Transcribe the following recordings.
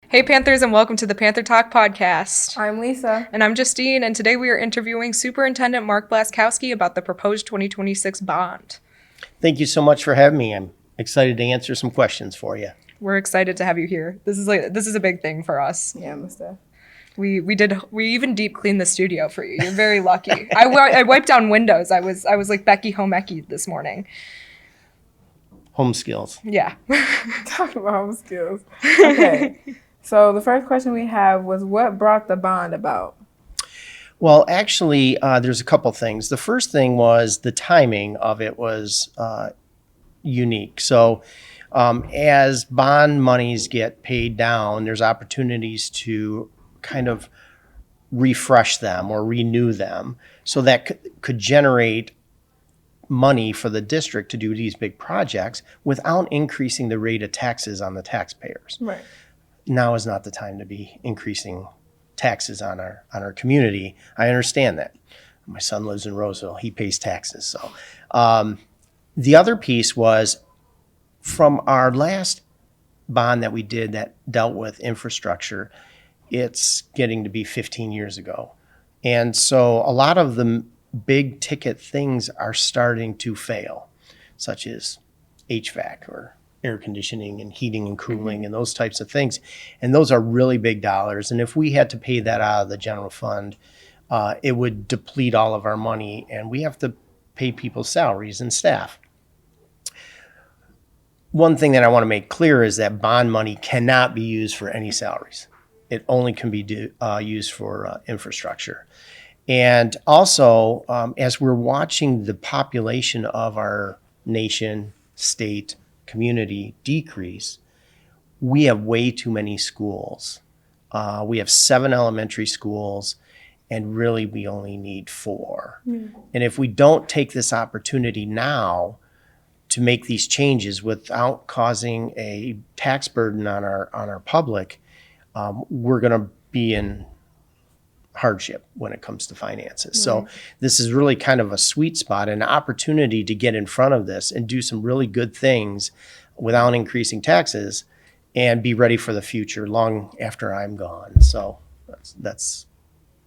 Hey Panthers, and welcome to the Panther Talk podcast. I'm Lisa. And I'm Justine, and today we are interviewing Superintendent Mark Blaszkowski about the proposed 2026 bond. Thank you so much for having me. I'm excited to answer some questions for you. We're excited to have you here. This is a big thing for us. Yeah, Mr. We even deep cleaned the studio for you. You're very lucky. I wiped down windows. I was like Becky Homecki this morning. Home skills. Yeah. Talking about home skills. Okay. So the first question we have was, what brought the bond about? Well, actually, there's a couple things. The first thing was the timing of it was unique. So as bond monies get paid down, there's opportunities to kind of refresh them or renew them. So that could generate money for the district to do these big projects without increasing the rate of taxes on the taxpayers. Right. Now is not the time to be increasing taxes on our community. I understand that. My son lives in Roseville. He pays taxes. So the other piece was from our last bond that we did that dealt with infrastructure, it's getting to be 15 years ago. And so a lot of the big ticket things are starting to fail, such as HVAC or air conditioning and heating and cooling and those types of things. And those are really big dollars. And if we had to pay that out of the general fund, it would deplete all of our money, and we have to pay people's salaries and staff. One thing that I want to make clear is that bond money cannot be used for any salaries. It only can be used for infrastructure. And also, as we're watching the population of our nation, state, community decrease, we have way too many schools. We have 7 elementary schools, and really we only need 4. And if we don't take this opportunity now to make these changes without causing a tax burden on our public, we're going to be in hardship when it comes to finances. Right. So this is really kind of a sweet spot, an opportunity to get in front of this and do some really good things without increasing taxes and be ready for the future long after I'm gone. So that's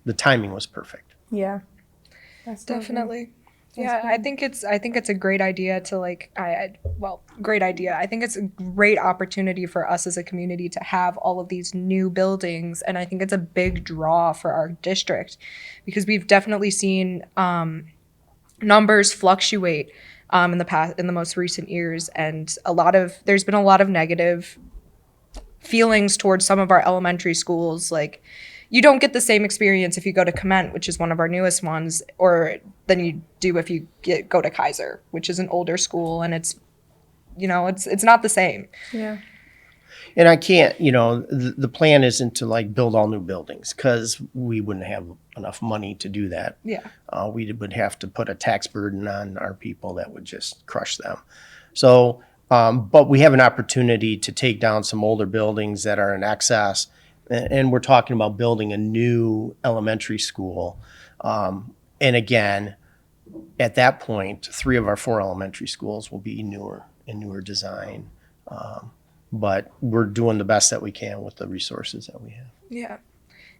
the timing was perfect. Yeah. That's definitely. Yeah, I think it's a great idea to great idea. I think it's a great opportunity for us as a community to have all of these new buildings, and I think it's a big draw for our district because we've definitely seen numbers fluctuate in the most recent years, and there's been a lot of negative feelings towards some of our elementary schools. Like, you don't get the same experience if you go to Comment, which is one of our newest ones, or than you do if you go to Kaiser, which is an older school, and it's not the same. Yeah. And I can't, the plan isn't to build all new buildings because we wouldn't have enough money to do that. Yeah. We would have to put a tax burden on our people that would just crush them. So, but we have an opportunity to take down some older buildings that are in excess. And we're talking about building a new elementary school. And again, at that point, 3 of our 4 elementary schools will be newer design. But we're doing the best that we can with the resources that we have. Yeah.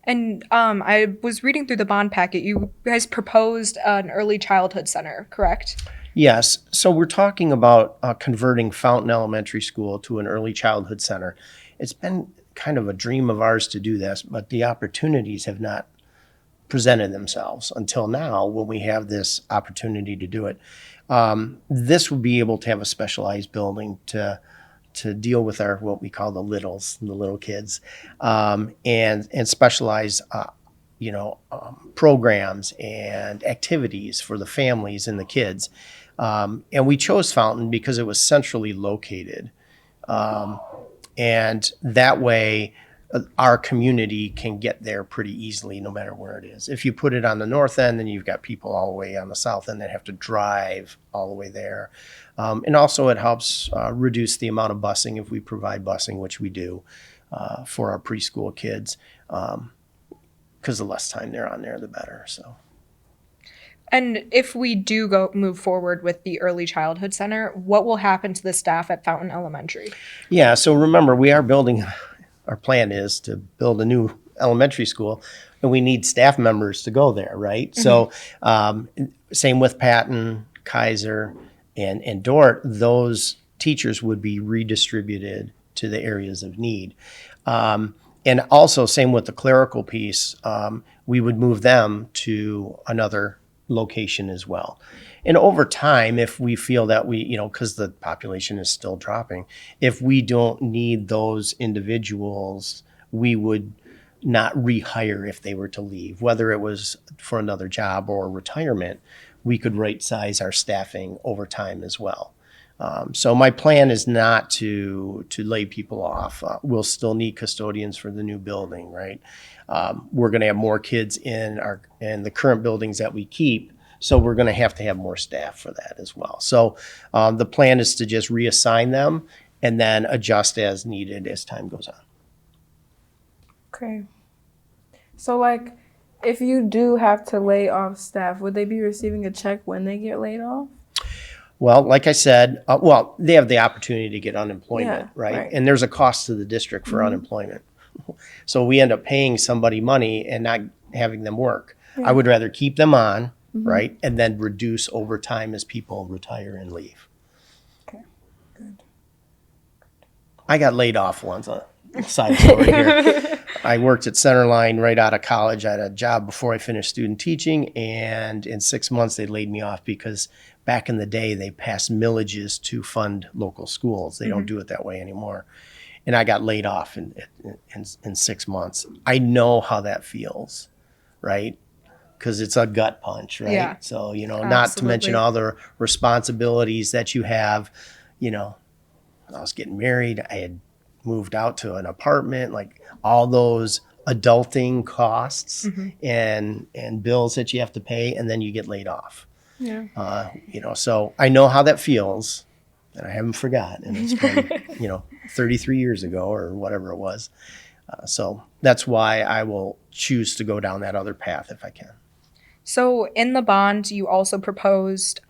And I was reading through the bond packet. You guys proposed an early childhood center, correct? Yes. So we're talking about converting Fountain Elementary School to an early childhood center. It's been kind of a dream of ours to do this, but the opportunities have not presented themselves until now when we have this opportunity to do it. This would be able to have a specialized building to deal with what we call the little kids, and specialize programs and activities for the families and the kids. And we chose Fountain because it was centrally located. And that way, our community can get there pretty easily no matter where it is. If you put it on the north end, then you've got people all the way on the south end that have to drive all the way there. And also it helps reduce the amount of busing if we provide busing, which we do for our preschool kids, because the less time they're on there, the better. So. And if we do move forward with the early childhood center, what will happen to the staff at Fountain Elementary? Yeah, so remember, we are building our plan is to build a new elementary school, and we need staff members to go there, right? So same with Patton, Kaiser, and Dort, those teachers would be redistributed to the areas of need. And also same with the clerical piece, we would move them to another location as well. And over time, if we feel that we, because the population is still dropping, if we don't need those individuals, we would not rehire if they were to leave, whether it was for another job or retirement. We could right size our staffing over time as well. So my plan is not to lay people off. We'll still need custodians for the new building, right? We're going to have more kids in the current buildings that we keep, so we're going to have more staff for that as well. So the plan is to just reassign them and then adjust as needed as time goes on. Okay. So, like, if you do have to lay off staff, would they be receiving a check when they get laid off? Well, like I said, they have the opportunity to get unemployment, right? And there's a cost to the district for unemployment. So we end up paying somebody money and not having them work. Yeah. I would rather keep them on, right? And then reduce over time as people retire and leave. Okay, good. I got laid off once, side story here. I worked at Centerline right out of college. I had a job before I finished student teaching, and in 6 months they laid me off because back in the day they passed millages to fund local schools. They don't do it that way anymore. And I got laid off in 6 months. I know how that feels, right? Because it's a gut punch, right? Yeah. So, Absolutely. Not to mention all the responsibilities that you have. I was getting married. I had moved out to an apartment, like all those adulting costs and bills that you have to pay, and then you get laid off. Yeah. So I know how that feels, and I haven't forgotten. And it's been, 33 years ago or whatever it was. So that's why I will choose to go down that other path if I can. So in the bond, you also proposed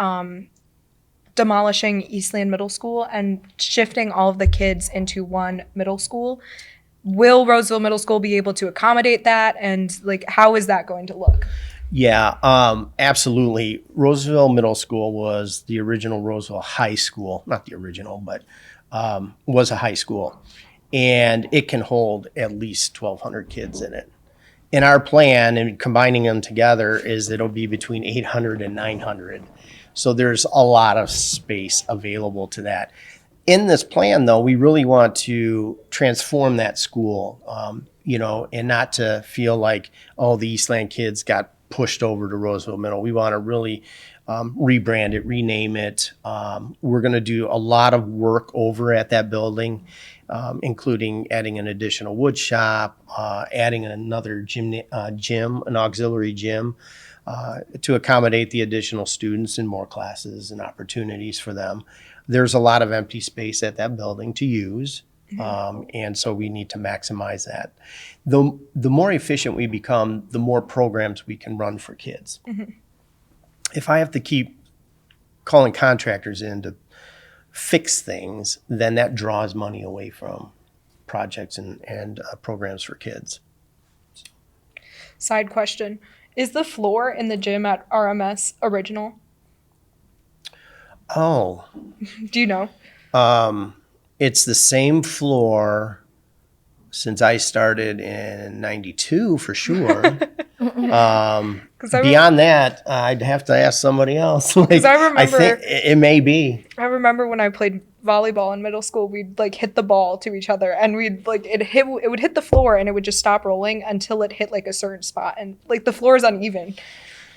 demolishing Eastland Middle School and shifting all of the kids into one middle school. Will Roseville Middle School be able to accommodate that? And how is that going to look? Yeah, absolutely. Roseville Middle School was the original Roseville High School. Not the original, but was a high school. And it can hold at least 1,200 kids in it. And our plan, and combining them together, is it'll be between 800 and 900. So there's a lot of space available to that. In this plan, though, we really want to transform that school, and not to feel like, the Eastland kids got pushed over to Roseville Middle. We want to really rebrand it, rename it. We're going to do a lot of work over at that building, including adding an additional wood shop, adding another gym, an auxiliary gym, to accommodate the additional students and more classes and opportunities for them. There's a lot of empty space at that building to use, and so we need to maximize that. The more efficient we become, the more programs we can run for kids. If I have to keep calling contractors in to fix things, then that draws money away from projects and programs for kids. Side question. Is the floor in the gym at RMS original? Oh. Do you know? It's the same floor since I started in 92 for sure. Beyond that, I'd have to ask somebody else. Because I remember, I think it may be. I remember when I played volleyball in middle school, we'd hit the ball to each other, and it would hit the floor, and it would just stop rolling until it hit a certain spot, and the floor is uneven.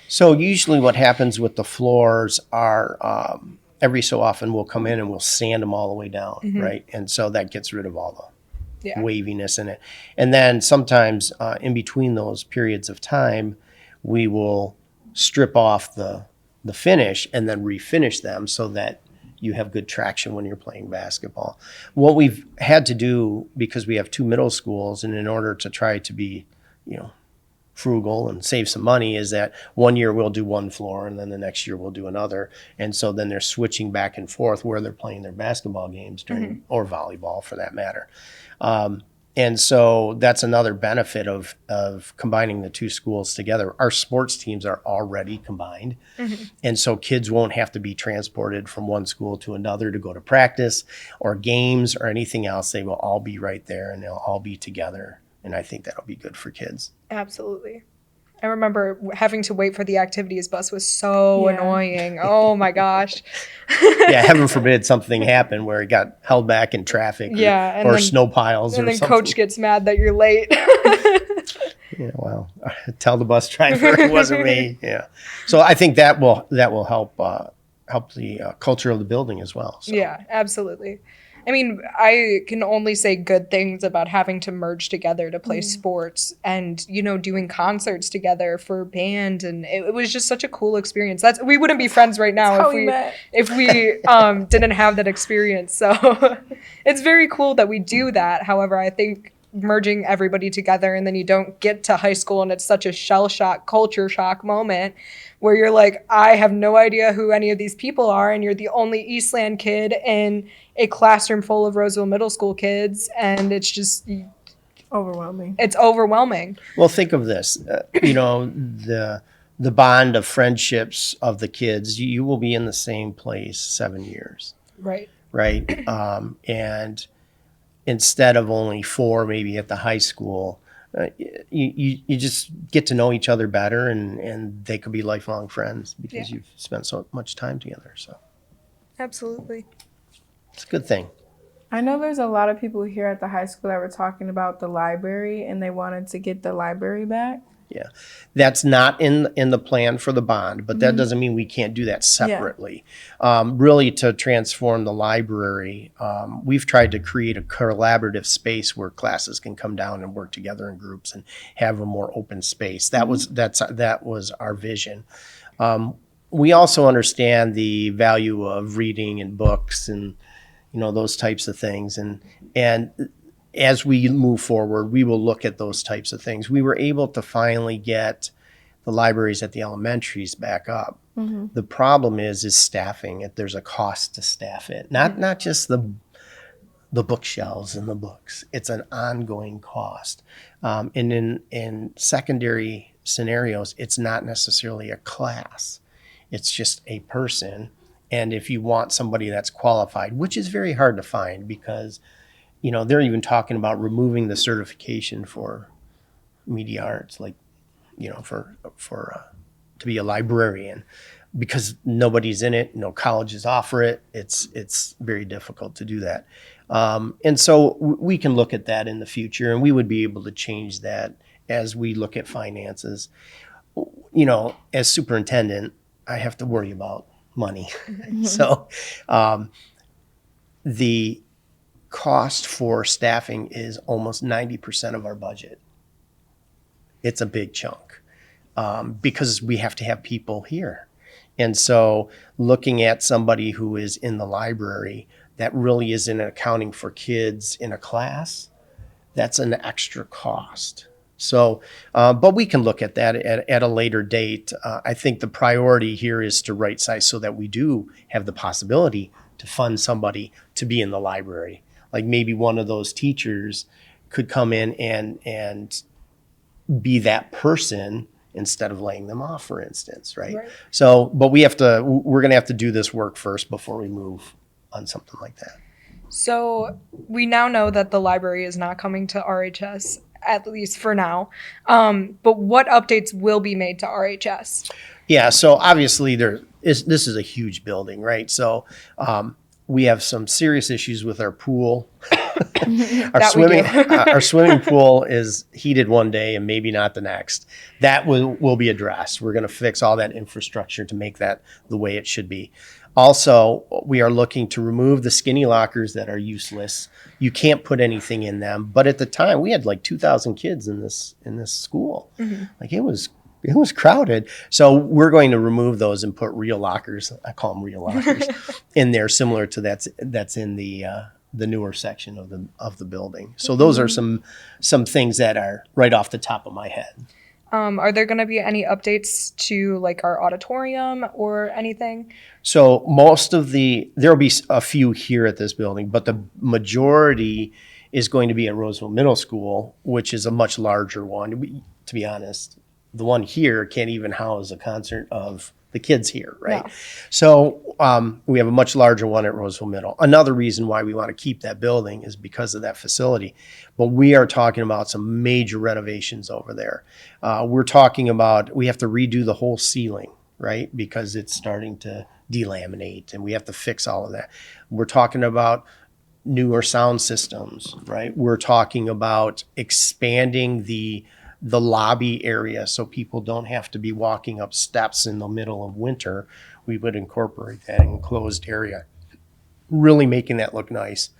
So usually, what happens with the floors are every so often we'll come in and we'll sand them all the way down, right? And so that gets rid of all the waviness in it. And then sometimes in between those periods of time, we will strip off the finish and then refinish them so that you have good traction when you're playing basketball. What we've had to do, because we have two middle schools, and in order to try to be, frugal and save some money, is that one year we'll do one floor and then the next year we'll do another. And so then they're switching back and forth where they're playing their basketball games during, or volleyball for that matter. And so that's another benefit of combining the two schools together. Our sports teams are already combined. And so kids won't have to be transported from one school to another to go to practice or games or anything else. They will all be right there and they'll all be together. And I think that'll be good for kids. Absolutely. I remember having to wait for the activities bus was so Yeah. annoying. Oh my gosh. Yeah, heaven forbid something happened where it got held back in traffic Yeah, or snow piles And or then something. coach gets mad that you're late. Yeah, well, tell the bus driver it wasn't me. Yeah. So I think that will help the culture of the building as well. So. Yeah, absolutely. I mean, I can only say good things about having to merge together to play sports and, doing concerts together for band. And it was just such a cool experience. We wouldn't be friends right now That's how we met. if we didn't have that experience. So it's very cool that we do that. However, I think merging everybody together and then you don't get to high school and it's such a shell shock, culture shock moment where you're like, I have no idea who any of these people are, and you're the only Eastland kid in a classroom full of Roseville Middle School kids, and it's just Overwhelming. it's overwhelming. Well, think of this. The bond of friendships of the kids. You will be in the same place 7 years, Right. right? And instead of only 4, maybe at the high school. You just get to know each other better, and they could be lifelong friends because you've spent so much time together. So Absolutely. it's a good thing. I know there's a lot of people here at the high school that were talking about the library and they wanted to get the library back. Yeah, that's not in the plan for the bond, but that doesn't mean we can't do that separately. Really, to transform the library, we've tried to create a collaborative space where classes can come down and work together in groups and have a more open space. That was our vision. We also understand the value of reading and books and those types of things, and as we move forward, we will look at those types of things. We were able to finally get the libraries at the elementaries back up. The problem is staffing it. There's a cost to staff it, not just the bookshelves and the books. It's an ongoing cost. And in secondary scenarios, it's not necessarily a class. It's just a person. And if you want somebody that's qualified, which is very hard to find because they're even talking about removing the certification for media arts, like, for to be a librarian, because nobody's in it. No colleges offer it. It's very difficult to do that. And so we can look at that in the future, and we would be able to change that as we look at finances. As superintendent, I have to worry about money. So the cost for staffing is almost 90% of our budget. It's a big chunk because we have to have people here. And so looking at somebody who is in the library that really isn't accounting for kids in a class, that's an extra cost. So, but we can look at that at a later date. I think the priority here is to right size so that we do have the possibility to fund somebody to be in the library. Like maybe one of those teachers could come in and be that person instead of laying them off, for instance, right? So, but we're going to have to do this work first before we move on something like that. So we now know that the library is not coming to RHS, at least for now. But what updates will be made to RHS? Yeah, so obviously this is a huge building, right? So we have some serious issues with our pool. Our swimming pool is heated one day and maybe not the next. That will be addressed. We're going to fix all that infrastructure to make that the way it should be. Also, we are looking to remove the skinny lockers that are useless. You can't put anything in them. But at the time, we had like 2,000 kids in this school. Like it was crowded. So we're going to remove those and put real lockers. I call them real lockers in there, similar to that's in the newer section of the building. So those are some things that are right off the top of my head. Are there going to be any updates to like our auditorium or anything? So there'll be a few here at this building, but the majority is going to be at Roseville Middle School, which is a much larger one. To be honest, the one here can't even house a concert of the kids here, right? No. So we have a much larger one at Roseville Middle. Another reason why we want to keep that building is because of that facility. But we are talking about some major renovations over there. We're talking about, we have to redo the whole ceiling, right? Because it's starting to delaminate and we have to fix all of that. We're talking about newer sound systems, right? We're talking about expanding the lobby area so people don't have to be walking up steps in the middle of winter. We would incorporate that enclosed area, really making that look nice.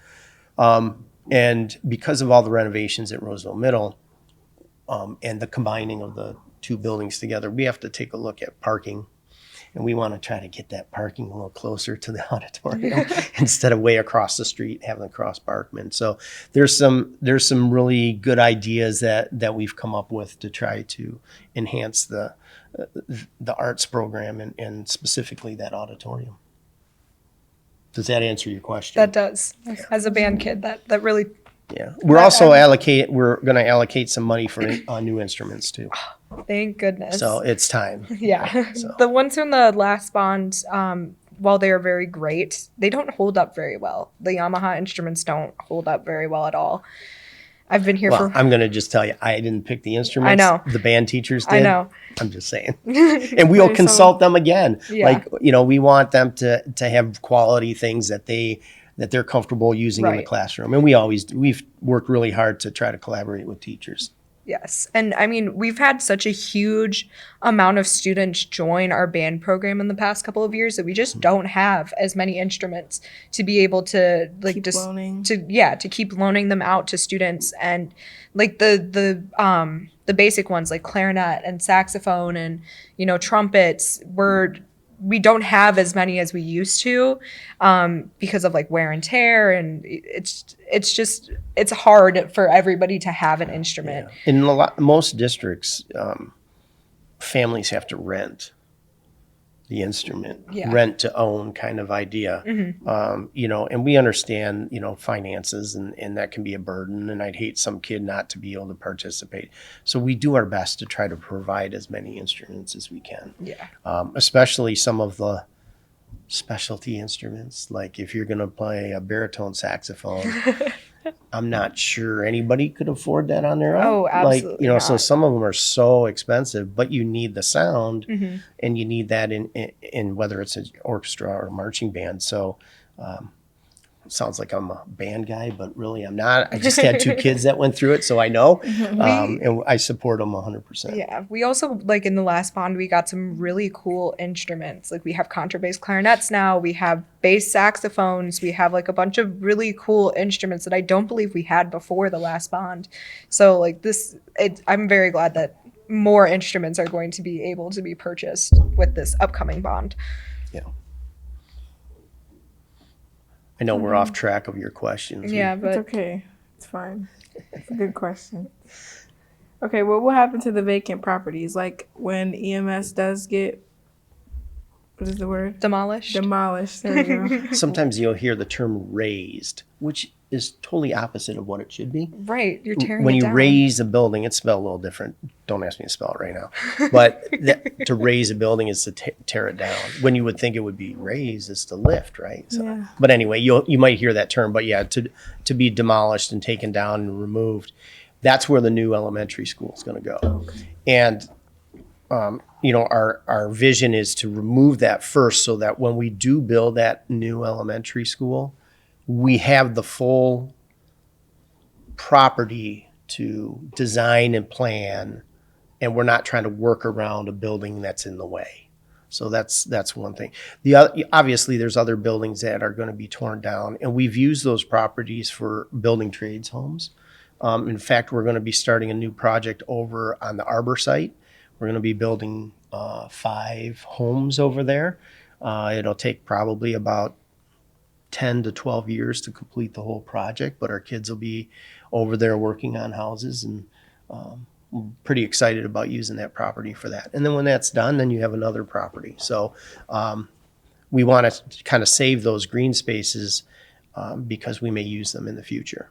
And because of all the renovations at Roseville Middle and the combining of the two buildings together, we have to take a look at parking. And we want to try to get that parking a little closer to the auditorium instead of way across the street having the cross parkman. So there's some really good ideas that we've come up with to try to enhance the arts program and specifically that auditorium. Does that answer your question? That does. As a band kid, that really. Yeah. We're also we're going to allocate some money for new instruments too. Thank goodness. So it's time. Yeah. So. The ones from the last bond, while they are very great, they don't hold up very well. The Yamaha instruments don't hold up very well at all. I've been here I'm going to just tell you, I didn't pick the instruments. I know. The band teachers did. I know. I'm just saying. And we'll consult them again. Yeah. Like, we want them to have quality things that they're comfortable using in the classroom. And we've worked really hard to try to collaborate with teachers. Yes. And I mean, we've had such a huge amount of students join our band program in the past couple of years that we just don't have as many instruments to be able to to keep loaning them out to students. And like the basic ones like clarinet and saxophone and, trumpets we don't have as many as we used to because of like wear and tear, and it's hard for everybody to have an instrument. Yeah. In most districts, families have to rent the instrument, rent to own kind of idea. Mm-hmm. And we understand, finances and that can be a burden, and I'd hate some kid not to be able to participate. So we do our best to try to provide as many instruments as we can. Yeah. Especially some of the specialty instruments, like if you're going to play a baritone saxophone, I'm not sure anybody could afford that on their own. Oh, absolutely. So some of them are so expensive, but you need the sound, mm-hmm. and you need that in whether it's an orchestra or a marching band. So it sounds like I'm a band guy, but really I'm not. I just had two kids that went through it, so I know, and I support them 100%. Yeah. We also, like in the last bond, we got some really cool instruments. Like we have contrabass clarinets now, we have bass saxophones, we have like a bunch of really cool instruments that I don't believe we had before the last bond. So like I'm very glad that more instruments are going to be able to be purchased with this upcoming bond. Yeah. I know we're off track of your questions. Yeah, but it's okay. It's fine. It's a good question. Okay, well, what happened to the vacant properties? Like when EMS does get, what is the word? Demolished. There you go. Sometimes you'll hear the term raised, which is totally opposite of what it should be. Right, you're tearing when it you down. raise a building, it's spelled a little different. Don't ask me to spell it right now. But to raise a building is to tear it down. When you would think it would be raised, is to lift, right? So, yeah. But anyway, you might hear that term. But yeah, to be demolished and taken down and removed, that's where the new elementary school is going to go. Okay. And our vision is to remove that first, so that when we do build that new elementary school, we have the full property to design and plan, and we're not trying to work around a building that's in the way. So that's one thing. Obviously, there's other buildings that are going to be torn down, and we've used those properties for building trades homes. In fact, we're going to be starting a new project over on the Arbor site. We're going to be building 5 homes over there. It'll take probably about 10 to 12 years to complete the whole project, but our kids will be over there working on houses, and we're pretty excited about using that property for that. And then when that's done, then you have another property. So we want to kind of save those green spaces because we may use them in the future.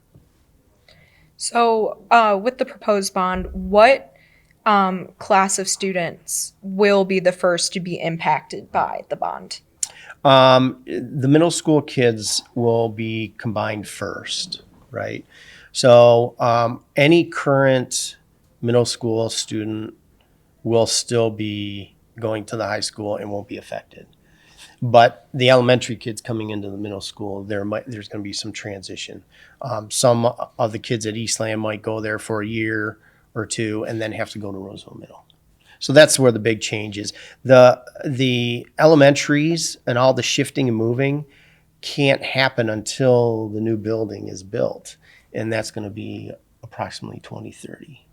So, with the proposed bond, what class of students will be the first to be impacted by the bond? The middle school kids will be combined first, right? So any current middle school student will still be going to the high school and won't be affected. But the elementary kids coming into the middle school, there's going to be some transition. Some of the kids at Eastland might go there for a year or two and then have to go to Roseville Middle. So that's where the big change is. The elementaries and all the shifting and moving can't happen until the new building is built, and that's going to be approximately 2030.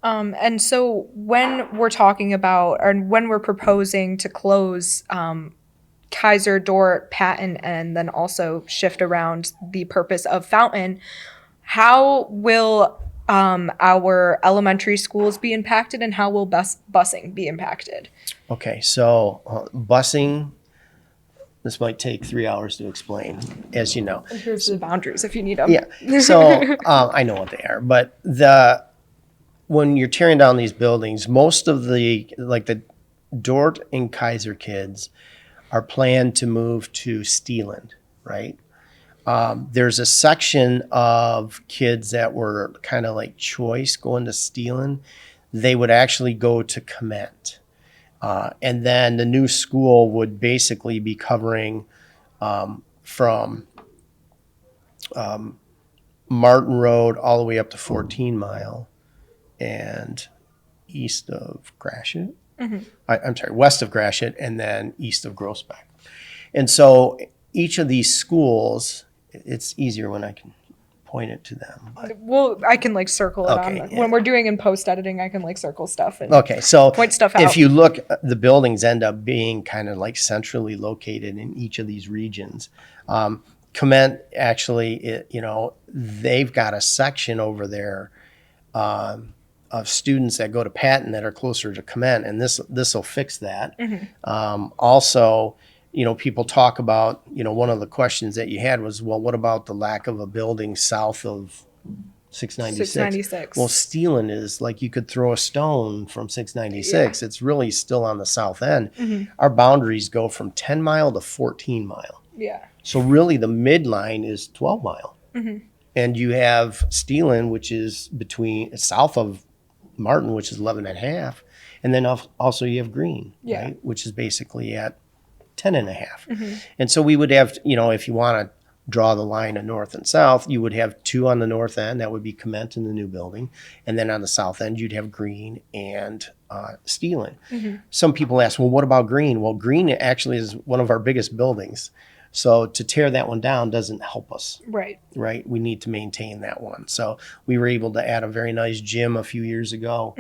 And so when we're talking about, or when we're proposing to close Kaiser, Dort, Patton, and then also shift around the purpose of Fountain, how will our elementary schools be impacted, and how will busing be impacted? Okay, so busing, this might take 3 hours to explain, as you know. And here's the boundaries if you need them. Yeah, so I know what they are, but when you're tearing down these buildings, most of the Dort and Kaiser kids are planned to move to Steeland, right? There's a section of kids that were kind of like choice going to Steeland. They would actually go to Comment. And then the new school would basically be covering from Martin Road all the way up to 14 Mile and east of Gratiot. I'm sorry, west of Gratiot and then east of Groesbeck. And so each of these schools, it's easier when I can point it to them. Well, I can like circle it Okay, on. yeah. When we're doing in post editing, I can like circle stuff and Okay, so point stuff out. if you look, the buildings end up being kind of like centrally located in each of these regions. Comment actually, they've got a section over there of students that go to Patton that are closer to Comment, and this will fix that. Also, people talk about, one of the questions that you had was, well, what about the lack of a building south of 696? 696. Well, Steeland is like you could throw a stone from 696. It's really still on the south end. Our boundaries go from 10 Mile to 14 Mile. Yeah. So really the midline is 12 Mile. And you have Steeland, which is south of Martin, which is 11 and a half. And then also you have Green, right? Which is basically at 10 and a half. And so we would have, if you want to draw the line of north and south, you would have two on the north end. That would be Comment in the new building. And then on the south end, you'd have Green and Steeland. Some people ask, well, what about Green? Well, Green actually is one of our biggest buildings. So to tear that one down doesn't help us. Right. Right. We need to maintain that one. So we were able to add a very nice gym a few years ago.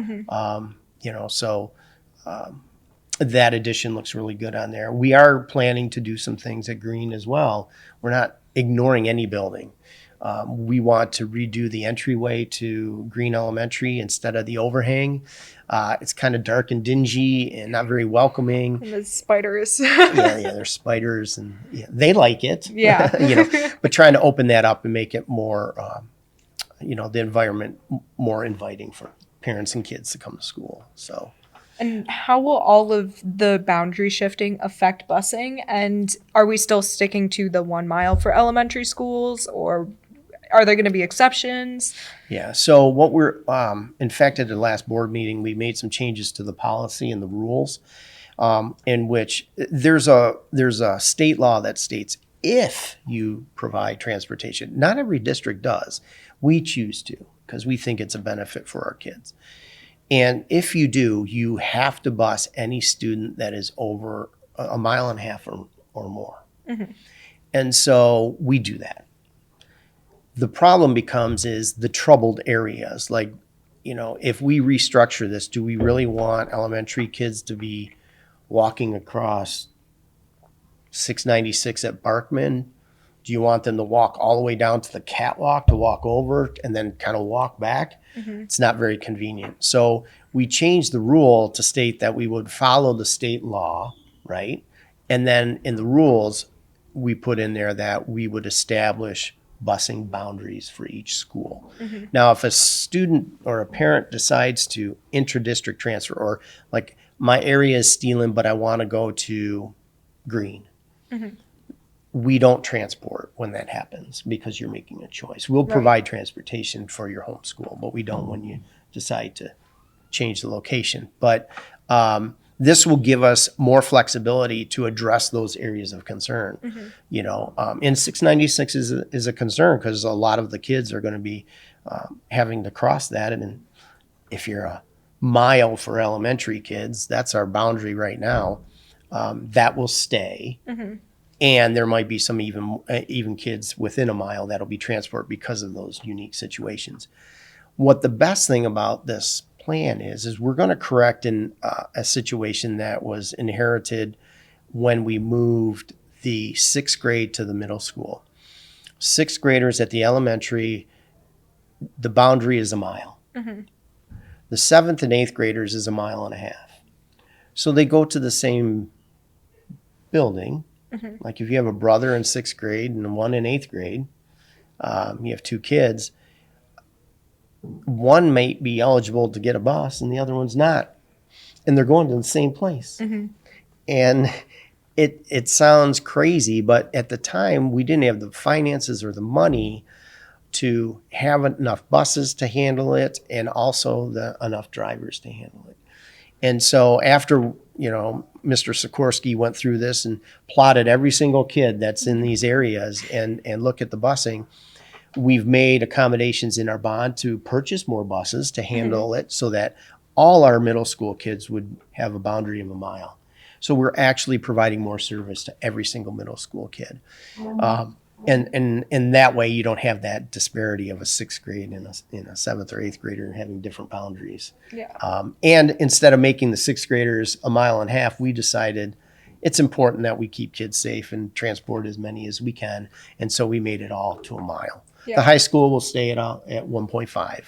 That addition looks really good on there. We are planning to do some things at Green as well. We're not ignoring any building. We want to redo the entryway to Green Elementary instead of the overhang. It's kind of dark and dingy and not very welcoming. And the spiders. yeah, there's spiders and they like it. Yeah. But trying to open that up and make it more, the environment more inviting for parents and kids to come to school. So. And how will all of the boundary shifting affect busing? And are we still sticking to the 1 mile for elementary schools, or are there going to be exceptions? Yeah. So what in fact, at the last board meeting, we made some changes to the policy and the rules, in which there's a state law that states if you provide transportation, not every district does. We choose to because we think it's a benefit for our kids. And if you do, you have to bus any student that is over a mile and a half or more. And so we do that. The problem is the troubled areas. Like, if we restructure this, do we really want elementary kids to be walking across 696 at Barkman? Do you want them to walk all the way down to the catwalk to walk over and then kind of walk back? It's not very convenient. So we changed the rule to state that we would follow the state law, right? And then in the rules, we put in there that we would establish busing boundaries for each school. Now, if a student or a parent decides to intra-district transfer, or like my area is Stiehlin, but I want to go to Green, we don't transport when that happens because you're making a choice. We'll provide transportation for your home school, but we don't when you decide to change the location. But this will give us more flexibility to address those areas of concern. You know, and 696 is a concern because a lot of the kids are going to be having to cross that. And if you're a mile for elementary kids, that's our boundary right now. That will stay. And there might be some even kids within a mile that'll be transported because of those unique situations. What the best thing about this plan is we're going to correct a situation that was inherited when we moved the 6th grade to the middle school. 6th graders at the elementary, the boundary is a mile. The 7th and 8th graders is a mile and a half. So they go to the same building. Like if you have a brother in 6th grade and one in 8th grade, you have 2 kids, one may be eligible to get a bus and the other one's not. And they're going to the same place. And it sounds crazy, but at the time we didn't have the finances or the money to have enough buses to handle it and also enough drivers to handle it. And so after, you know, Mr. Sikorsky went through this and plotted every single kid that's in these areas and look at the busing, we've made accommodations in our bond to purchase more buses to handle it so that all our middle school kids would have a boundary of a mile. So we're actually providing more service to every single middle school kid. And that way you don't have that disparity of a 6th grade and a 7th or 8th grader having different boundaries. And instead of making the 6th graders a mile and a half, we decided it's important that we keep kids safe and transport as many as we can. And so we made it all to a mile. The high school will stay at 1.5,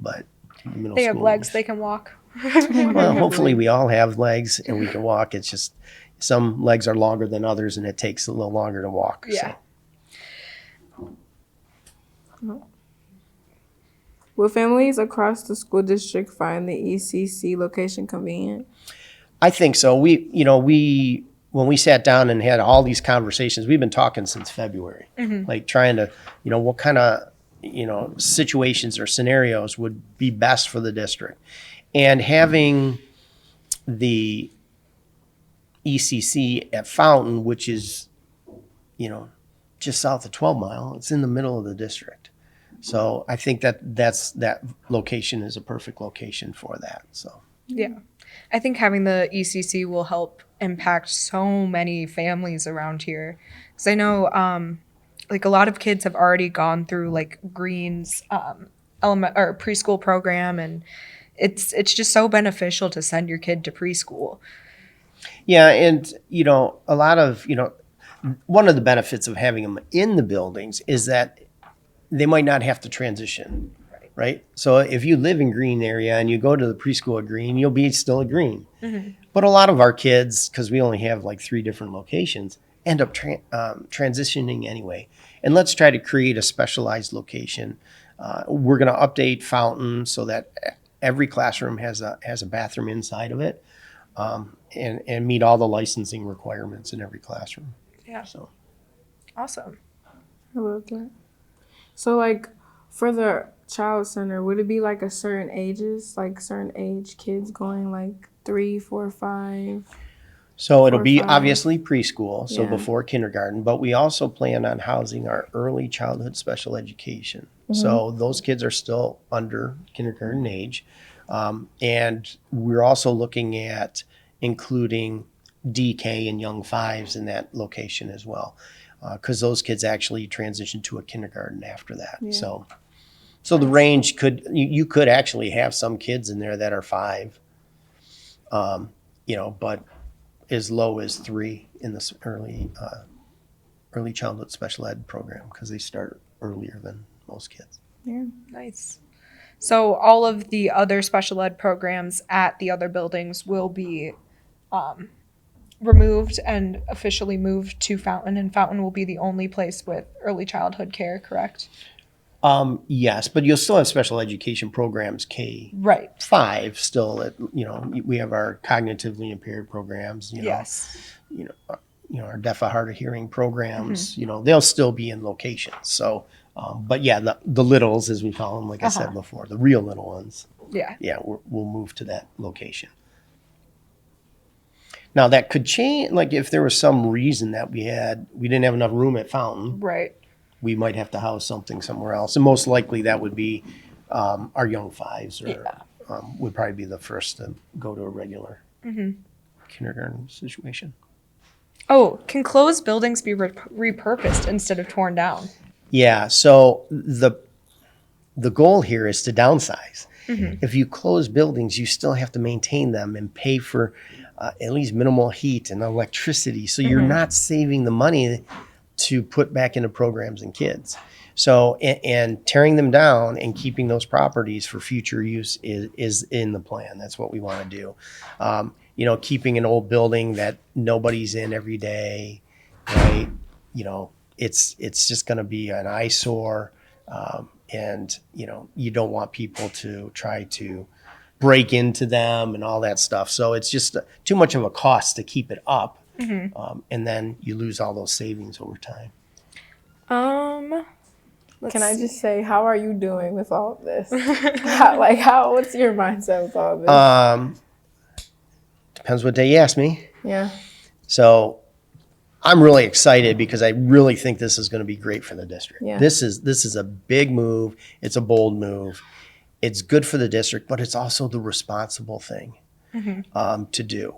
but the middle They school have legs, they can walk. well, hopefully we all have legs and we can walk. It's just some legs are longer than others and it takes a little longer to walk. So. Will families across the school district find the ECC location convenient? I think so. When we sat down and had all these conversations, we've been talking since February, like trying to, what kind of, situations or scenarios would be best for the district. And having the ECC at Fountain, which is, just south of 12 Mile, it's in the middle of the district. So I think that location is a perfect location for that. So yeah, I think having the ECC will help impact so many families around here. Because I know, like a lot of kids have already gone through like Green's preschool program, and it's just so beneficial to send your kid to preschool. Yeah, and a lot of one of the benefits of having them in the buildings is that they might not have to transition, right? So if you live in Green area and you go to the preschool at Green, you'll be still at Green. But a lot of our kids, because we only have like 3 different locations, end up transitioning anyway. And let's try to create a specialized location. We're going to update Fountain so that every classroom has a bathroom inside of it, and meet all the licensing requirements in every classroom. Yeah. So Awesome. I love that. So, like, for the child center, would it be like a certain ages, like certain age kids going like 3, 4, 5? So it'll be 5. obviously preschool, so Yeah. before kindergarten, but we also plan on housing our early childhood special education. So those kids are still under kindergarten age. And we're also looking at including DK and young 5s in that location as well. Because those kids actually transition to a kindergarten after that. Yeah. So the range you could actually have some kids in there that are 5, but as low as 3 in this early childhood special ed program because they start earlier than most kids. Yeah. Nice. So all of the other special ed programs at the other buildings will be removed and officially moved to Fountain, and Fountain will be the only place with early childhood care, correct? Yes, but you'll still have special education programs K-5 Right. still. We have our cognitively impaired programs. Yes. Our deaf of hard of hearing programs. They'll still be in locations. So, but yeah, the littles, as we call them, like I said before, the real little ones. Yeah. Yeah, we'll move to that location. Now that could change. Like if there was some reason that we didn't have enough room at Fountain, Right. we might have to house something somewhere else. And most likely that would be our young fives, or would probably be the first to go to a regular kindergarten situation. Oh, can closed buildings be repurposed instead of torn down? Yeah. So the goal here is to downsize. If you close buildings, you still have to maintain them and pay for at least minimal heat and electricity. So you're not saving the money to put back into programs and kids. So, and tearing them down and keeping those properties for future use is in the plan. That's what we want to do. Keeping an old building that nobody's in every day, right? It's just going to be an eyesore. And you don't want people to try to break into them and all that stuff. So it's just too much of a cost to keep it up. And then you lose all those savings over time. Can I just say, how are you doing with all of this? What's your mindset with all of this? Depends what day you ask me. Yeah. So I'm really excited because I really think this is going to be great for the district. Yeah. This is a big move. It's a bold move. It's good for the district, but it's also the responsible thing to do.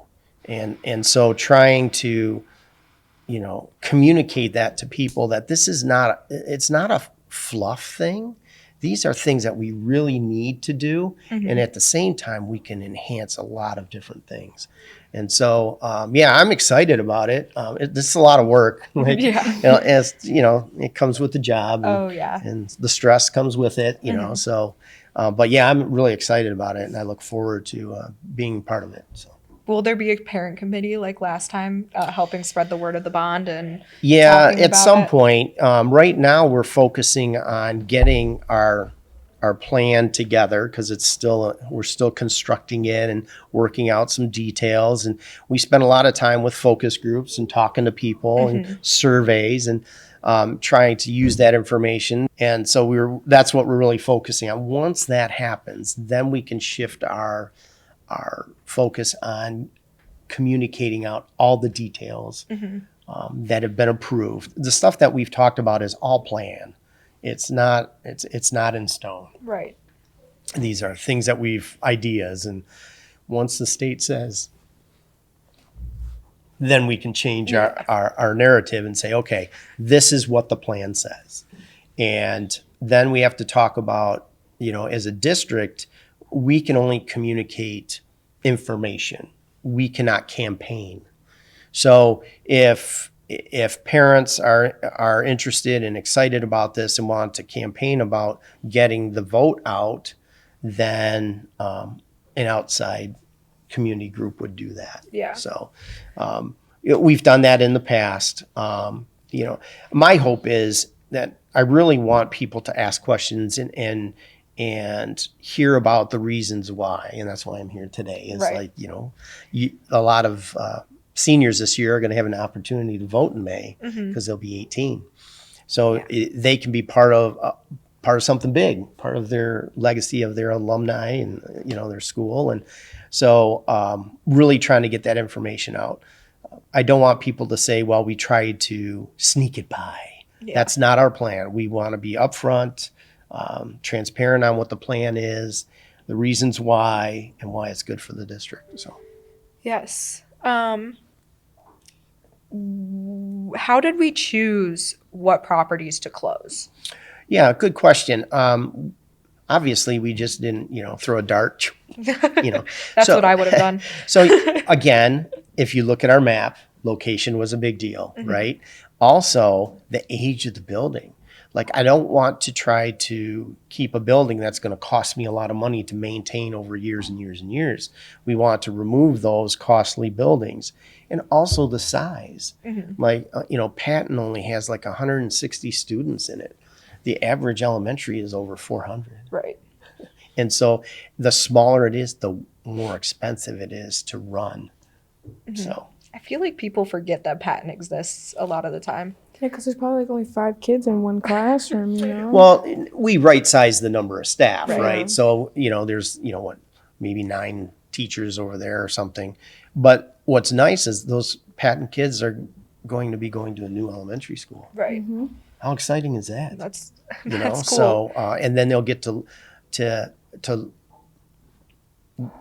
And so trying to, communicate that to people that it's not a fluff thing. These are things that we really need to do. And at the same time, we can enhance a lot of different things. And so, I'm excited about it. This is a lot of work. It comes with the job. And the stress comes with it, so, I'm really excited about it, and I look forward to being part of it. So. Will there be a parent committee like last time, helping spread the word of the bond and at some point. Right now, we're focusing on getting our plan together because we're still constructing it and working out some details. And we spent a lot of time with focus groups and talking to people and surveys and trying to use that information. And so that's what we're really focusing on. Once that happens, then we can shift our focus on communicating out all the details that have been approved. The stuff that we've talked about is all planned. It's not in stone. Right. These are things that ideas, and once the state says, then we can change our narrative and say, okay, this is what the plan says. And then we have to talk about, as a district, we can only communicate information. We cannot campaign. So if parents are interested and excited about this and want to campaign about getting the vote out, then an outside community group would do that. Yeah. So we've done that in the past. My hope is that I really want people to ask questions and hear about the reasons why, and that's why I'm here today. It's right. A lot of seniors this year are going to have an opportunity to vote in May because they'll be 18. So they can be part of something big, part of their legacy of their alumni and their school. And so really trying to get that information out. I don't want people to say, well, we tried to sneak it by. Yeah. That's not our plan. We want to be upfront, transparent on what the plan is, the reasons why, and why it's good for the district. So, yes. How did we choose what properties to close? Yeah, good question. Obviously, we just didn't, throw a dart. That's what I would have done. So again, if you look at our map, location was a big deal, right? Also, the age of the building. Like, I don't want to try to keep a building that's going to cost me a lot of money to maintain over years and years and years. We want to remove those costly buildings, and also the size. Like, Patton only has like 160 students in it. The average elementary is over 400. Right. And so the smaller it is, the more expensive it is to run. So I feel like people forget that Patton exists a lot of the time. Yeah, because there's probably like only 5 kids in one classroom, you know? well, we right size the number of staff, Right. right? So, there's, maybe 9 teachers over there or something. But what's nice is those Patton kids are going to be going to a new elementary school. Right. How exciting is that? That's That's cool. So, and then they'll get to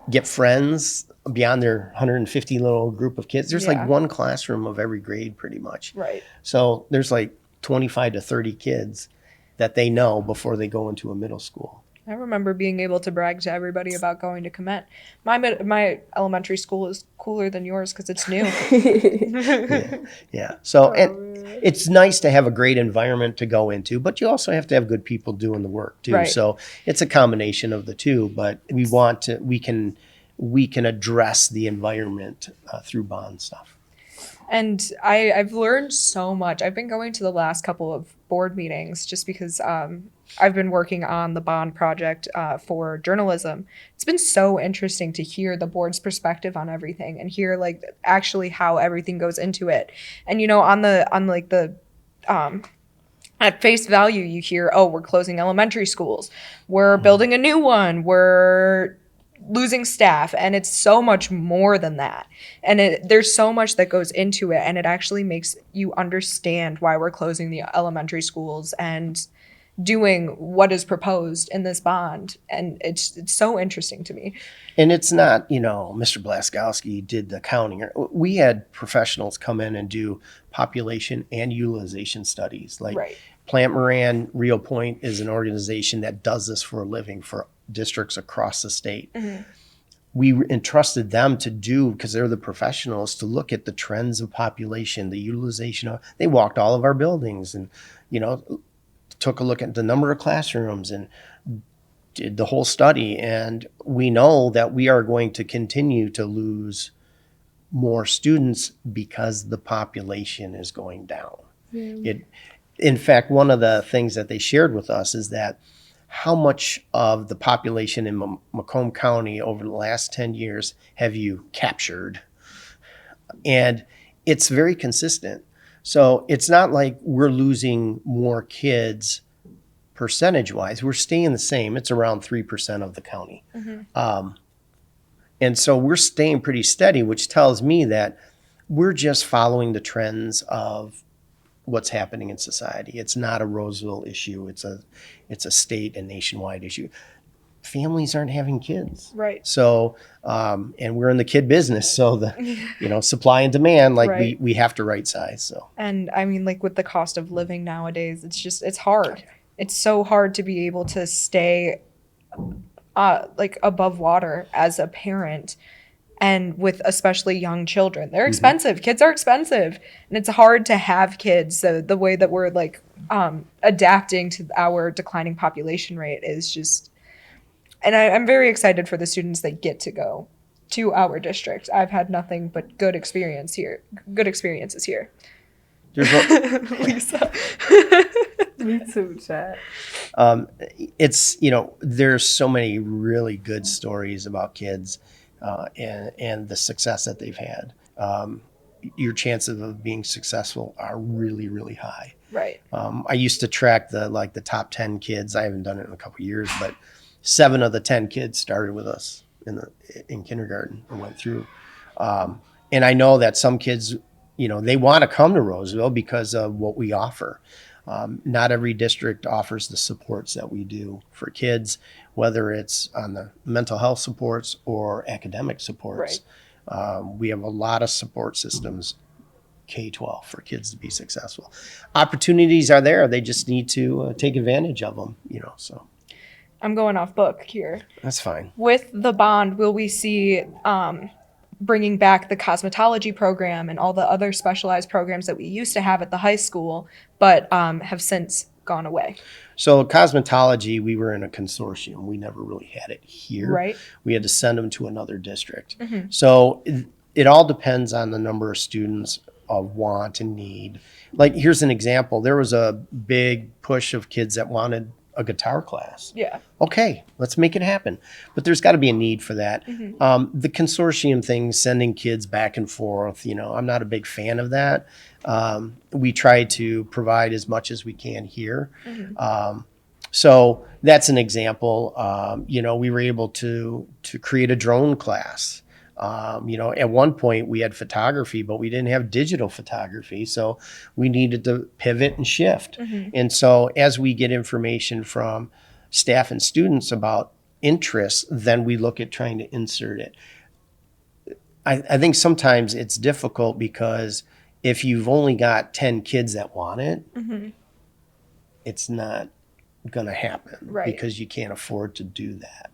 get friends beyond their 150 little group of kids. There's Yeah. like one classroom of every grade pretty much. Right. So there's like 25 to 30 kids that they know before they go into a middle school. I remember being able to brag to everybody about going to Comment. My elementary school is cooler than yours because it's new. Yeah. So and it's nice to have a great environment to go into, but you also have to have good people doing the work too. Right. So it's a combination of the two, but we can address the environment through bond stuff. And I've learned so much. I've been going to the last couple of board meetings just because I've been working on the bond project for journalism. It's been so interesting to hear the board's perspective on everything and hear like actually how everything goes into it. And at face value, you hear, oh, we're closing elementary schools, we're building a new one, we're losing staff, and it's so much more than that. And there's so much that goes into it, and it actually makes you understand why we're closing the elementary schools and doing what is proposed in this bond. And it's so interesting to me. And it's not, Mr. Blaszkowski did the counting. We had professionals come in and do population and utilization studies. Like Right. Plant Moran Rio Point is an organization that does this for a living for districts across the state. We entrusted them to do, because they're the professionals, to look at the trends of population, the utilization of, they walked all of our buildings and, took a look at the number of classrooms and did the whole study. And we know that we are going to continue to lose more students because the population is going down. In fact, one of the things that they shared with us is that how much of the population in Macomb County over the last 10 years have you captured? And it's very consistent. So it's not like we're losing more kids percentage-wise. We're staying the same. It's around 3% of the county. And so we're staying pretty steady, which tells me that we're just following the trends of what's happening in society. It's not a Roseville issue. It's a state and nationwide issue. Families aren't having kids. Right. So, and we're in the kid business. So the, supply and demand, like Right. we have to right size. So, And I mean, like with the cost of living nowadays, it's hard. It's so hard to be able to stay like above water as a parent, and with especially young children. They're expensive. Kids are expensive, and it's hard to have kids. So the way that we're like adapting to our declining population rate is just, and I'm very excited for the students that get to go to our district. I've had nothing but good experiences here. there's Lisa. Me too, chat. it's, there's so many really good stories about kids and the success that they've had. Your chances of being successful are really, really high. Right. I used to track the top 10 kids. I haven't done it in a couple of years, but 7 of the 10 kids started with us in kindergarten and went through. And I know that some kids, they want to come to Roseville because of what we offer. Not every district offers the supports that we do for kids, whether it's on the mental health supports or academic supports. We have a lot of support systems, K-12, for kids to be successful. Opportunities are there. They just need to take advantage of them, so I'm going off book here. that's fine. With the bond, will we see bringing back the cosmetology program and all the other specialized programs that we used to have at the high school, but have since gone away? So cosmetology, we were in a consortium. We never really had it here. Right. We had to send them to another district. So it all depends on the number of students of want and need. Like, here's an example. There was a big push of kids that wanted a guitar class. Yeah. Okay, let's make it happen. But there's got to be a need for that. The consortium thing, sending kids back and forth, I'm not a big fan of that. We try to provide as much as we can here. So that's an example. We were able to create a drone class. At one point we had photography, but we didn't have digital photography. So we needed to pivot and shift. And so as we get information from staff and students about interests, then we look at trying to insert it. I think sometimes it's difficult because if you've only got 10 kids that want it, it's not going to happen, Right. because you can't afford to do that.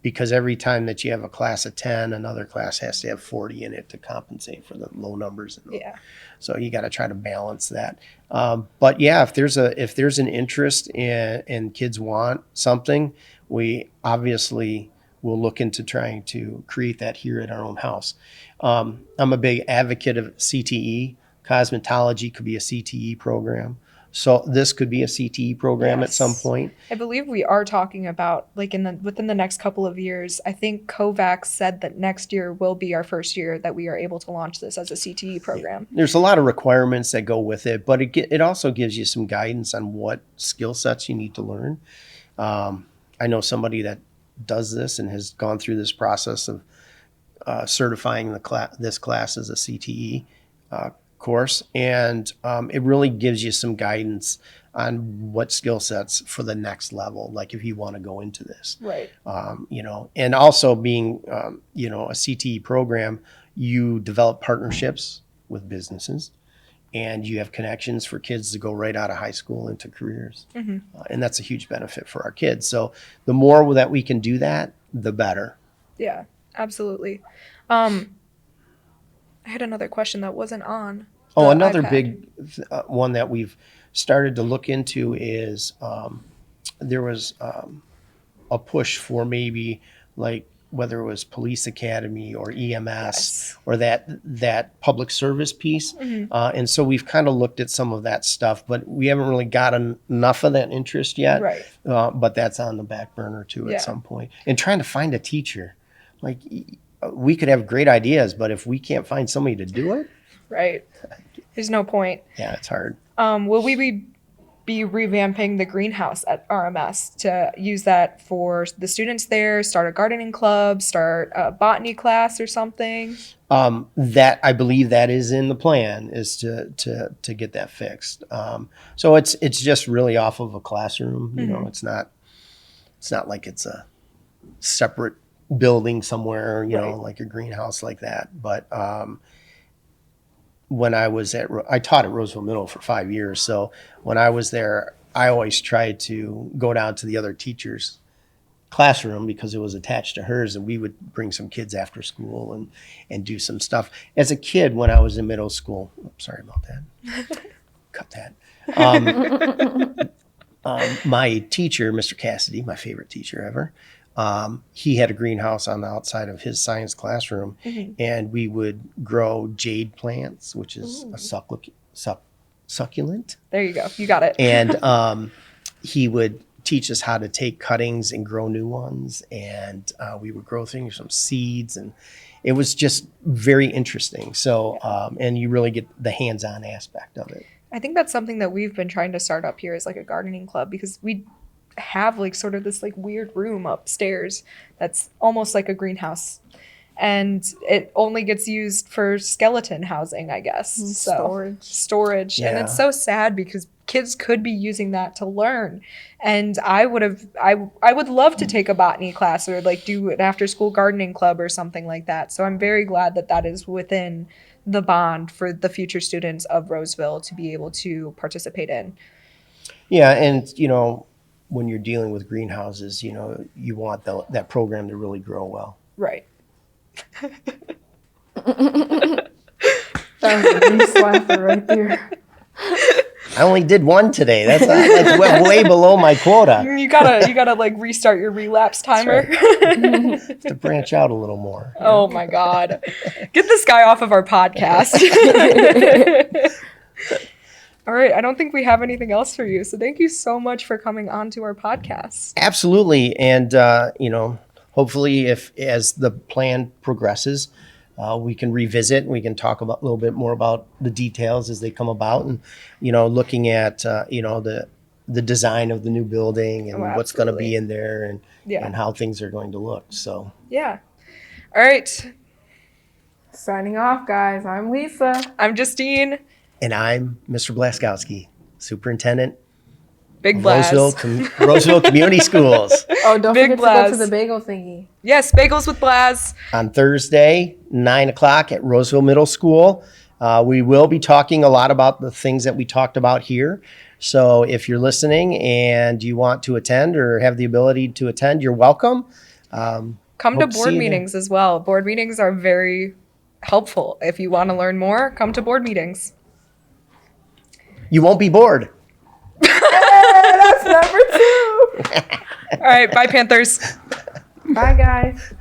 Because every time that you have a class of 10, another class has to have 40 in it to compensate for the low numbers. Yeah. So you got to try to balance that. But yeah, if there's an interest and kids want something, we obviously will look into trying to create that here at our own house. I'm a big advocate of CTE. Cosmetology could be a CTE program. So this could be a CTE program at some point. I believe we are talking about within the next couple of years. I think COVAX said that next year will be our first year that we are able to launch this as a CTE program. There's a lot of requirements that go with it, but it also gives you some guidance on what skill sets you need to learn. I know somebody that does this and has gone through this process of certifying this class as a CTE course, and it really gives you some guidance on what skill sets for the next level, like if you want to go into this. Right. And also being a CTE program, you develop partnerships with businesses, and you have connections for kids to go right out of high school into careers. And that's a huge benefit for our kids. So the more that we can do that, the better. Yeah, absolutely. I had another question that wasn't on. Oh, the another iPad. big one that we've started to look into is there was a push for maybe like whether it was police academy or EMS Yes. or that public service piece. And so we've kind of looked at some of that stuff, but we haven't really gotten enough of that interest yet. Right. But that's on the back burner too Yeah. at some point. And trying to find a teacher. Like, we could have great ideas, but if we can't find somebody to do it, Right. There's no point. yeah, it's hard. Will we be revamping the greenhouse at RMS to use that for the students there, start a gardening club, start a botany class or something? That I believe that is in the plan, is to get that fixed. So it's just really off of a classroom. It's not like it's a separate building somewhere, Right. like a greenhouse like that. But when I taught at Roseville Middle for 5 years. So when I was there, I always tried to go down to the other teacher's classroom because it was attached to hers, and we would bring some kids after school and do some stuff. As a kid, when I was in middle school, sorry about that. Cut that. My teacher, Mr. Cassidy, my favorite teacher ever, he had a greenhouse on the outside of his science classroom, and we would grow jade plants, which is a succulent. There you go. You got it. And he would teach us how to take cuttings and grow new ones, and we would grow things from seeds, and it was just very interesting. So, and you really get the hands-on aspect of it. I think that's something that we've been trying to start up here is like a gardening club, because we have like sort of this like weird room upstairs that's almost like a greenhouse, and it only gets used for skeleton housing, I guess. Storage. And Yeah. it's so sad because kids could be using that to learn. And I would love to take a botany class or like do an after school gardening club or something like that. So I'm very glad that that is within the bond for the future students of Roseville to be able to participate in. Yeah, and when you're dealing with greenhouses, you want that program to really grow well. Right. That was a big slapper right there. I only did one today. That's way below my quota. You gotta like restart your relapse timer. Have to branch out a little more. Oh my God. Get this guy off of our podcast. All right. I don't think we have anything else for you. So thank you so much for coming on to our podcast. Absolutely. And, hopefully as the plan progresses, we can revisit and we can talk about a little bit more about the details as they come about and, looking at, the design of the new building and what's going to be in there and how things are going to look. So, yeah. All right. Signing off, guys. I'm Lisa. I'm Justine. And I'm Mr. Blaszkowski, Superintendent, Big Blast. Roseville Community Schools. Oh, don't Big forget to Blast. go to the bagel thingy. Yes, Bagels with Blaz. On Thursday, 9:00 at Roseville Middle School. We will be talking a lot about the things that we talked about here. So if you're listening and you want to attend or have the ability to attend, you're welcome. Come to Hope to board see you meetings as well. Board meetings are very helpful. If you want to learn more, come to board meetings. You won't be bored. That's number 2. All right. Bye, Panthers. Bye, guys.